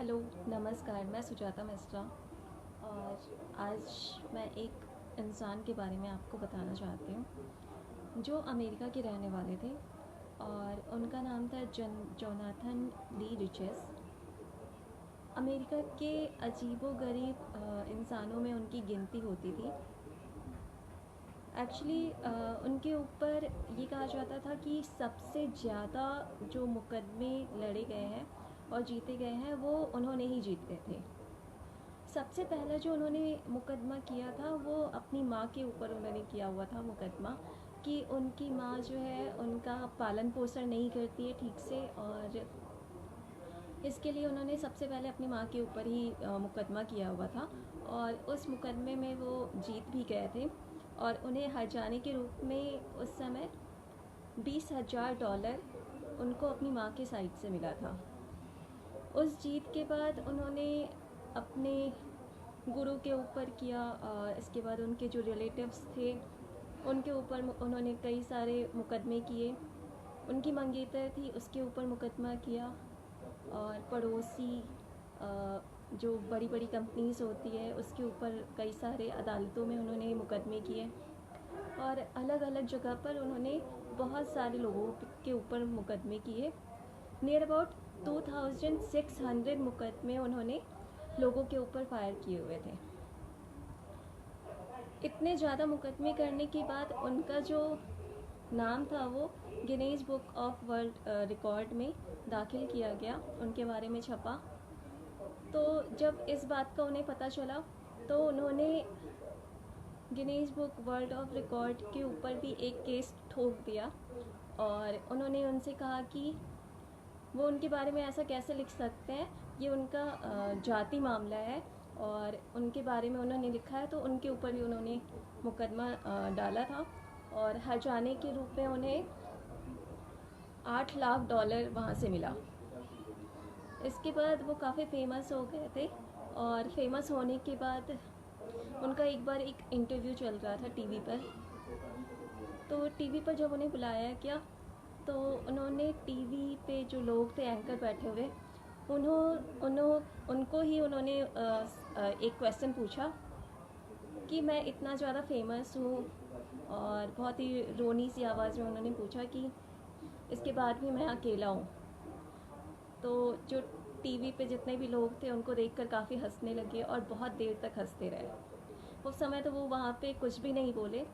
Hello, नमस्कार। मैं सुजाता मिश्रा और आज मैं एक इंसान के बारे में आपको बताना चाहती हूँ जो अमेरिका के रहने वाले थे और उनका नाम था जोनाथन ली रिचेस। अमेरिका के अजीबोगरीब इंसानों में उनकी गिनती होती थी। एक्चुअली उनके ऊपर ये कहा जाता था कि सबसे ज़्यादा जो मुकदमे लड़े गए हैं और जीते गए हैं वो उन्होंने ही जीते थे। सबसे पहला जो उन्होंने मुकदमा किया था वो अपनी माँ के ऊपर उन्होंने किया हुआ था मुकदमा कि उनकी माँ जो है उनका पालन पोषण नहीं करती है ठीक से, और इसके लिए उन्होंने सबसे पहले अपनी माँ के ऊपर ही मुकदमा किया हुआ था। और उस मुकदमे में वो जीत भी गए थे और उन्हें हर्जाने के रूप में उस समय $20,000 उनको अपनी माँ के साइड से मिला था। उस जीत के बाद उन्होंने अपने गुरु के ऊपर किया, और इसके बाद उनके जो रिलेटिव्स थे उनके ऊपर उन्होंने कई सारे मुकदमे किए। उनकी मंगेतर थी उसके ऊपर मुकदमा किया, और पड़ोसी जो बड़ी बड़ी कंपनीज होती है उसके ऊपर कई सारे अदालतों में उन्होंने मुकदमे किए, और अलग अलग जगह पर उन्होंने बहुत सारे लोगों के ऊपर मुकदमे किए। नियर अबाउट 2600 मुकदमे उन्होंने लोगों के ऊपर फायर किए हुए थे। इतने ज़्यादा मुकदमे करने के बाद उनका जो नाम था वो Guinness book of world record में दाखिल किया गया, उनके बारे में छपा। तो जब इस बात का उन्हें पता चला तो उन्होंने Guinness book world of record के ऊपर भी एक केस ठोक दिया, और उन्होंने उनसे कहा कि वो उनके बारे में ऐसा कैसे लिख सकते हैं, ये उनका जाति मामला है और उनके बारे में उन्होंने लिखा है। तो उनके ऊपर भी उन्होंने मुकदमा डाला था, और हर्जाने के रूप में उन्हें $8 लाख वहाँ से मिला। इसके बाद वो काफ़ी फेमस हो गए थे, और फेमस होने के बाद उनका एक बार एक इंटरव्यू चल रहा था टीवी पर। तो टीवी पर जब उन्हें बुलाया गया तो उन्होंने टीवी पे जो लोग थे एंकर बैठे हुए उनको ही उन्होंने एक क्वेश्चन पूछा कि मैं इतना ज़्यादा फेमस हूँ, और बहुत ही रोनी सी आवाज़ में उन्होंने पूछा कि इसके बाद भी मैं अकेला हूँ। तो जो टीवी पे जितने भी लोग थे उनको देखकर काफ़ी हंसने लगे और बहुत देर तक हंसते रहे। उस समय तो वो वहाँ पे कुछ भी नहीं बोले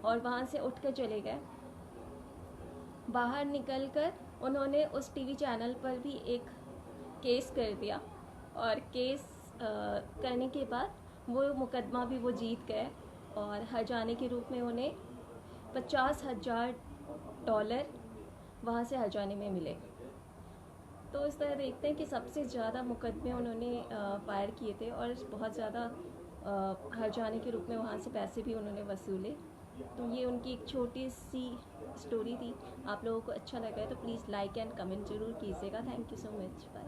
और वहाँ से उठ कर चले गए। बाहर निकलकर उन्होंने उस टीवी चैनल पर भी एक केस कर दिया, और केस करने के बाद वो मुकदमा भी वो जीत गए, और हर्जाने के रूप में उन्हें $50,000 वहाँ से हर्जाने में मिले। तो इस तरह देखते हैं कि सबसे ज़्यादा मुकदमे उन्होंने फायर किए थे, और बहुत ज़्यादा हर्जाने के रूप में वहाँ से पैसे भी उन्होंने वसूले। तो ये उनकी एक छोटी सी स्टोरी थी। आप लोगों को अच्छा लगा है तो प्लीज़ लाइक एंड कमेंट ज़रूर कीजिएगा। Thank you so much. Bye.